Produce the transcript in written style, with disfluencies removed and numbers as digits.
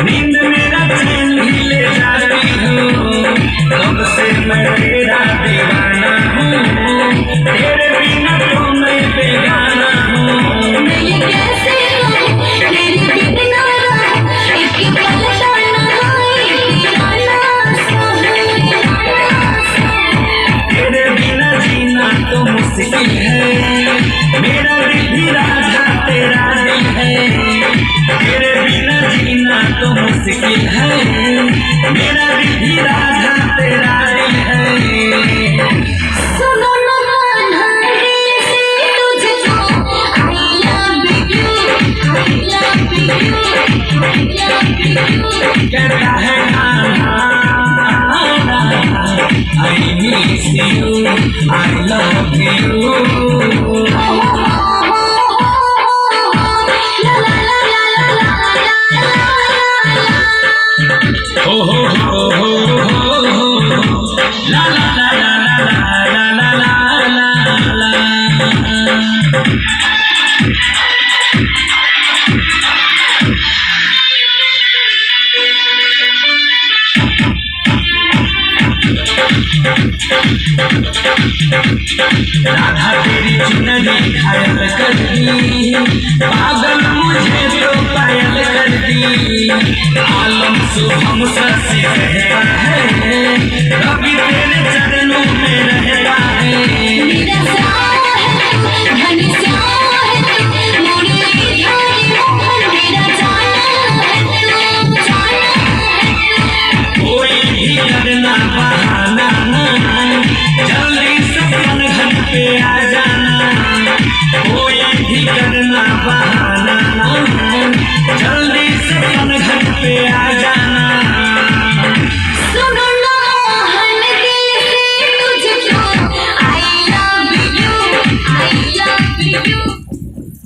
नींद मेरा चैन भी ले जाती हूँ, कब से मैं तेरा दीवाना हूँ, तेरे बिना तो मैं बेगाना हूँ। मैं ये कैसे कहूँ तेरी बिना एक पल तेरे बिना जीना तो मुश्किल है, मेरा दिल भी राधा तेरा दिल है। तेरे बिना जीना तो मुश्किल है, मेरा दिल भी राधा तेरा दिल है। सुनो ना दिल से तुझको I love you, I love you, I love you। कहता है I miss you, I love you। हो ला ला ला ला ला ला ला ला ला। राधा तेरी चुनरी घायल कर दी, पागल मुझे तो पायल कर दी। आलम शुभम शशि कहता है, कभी तेरे चरणों में रहता है।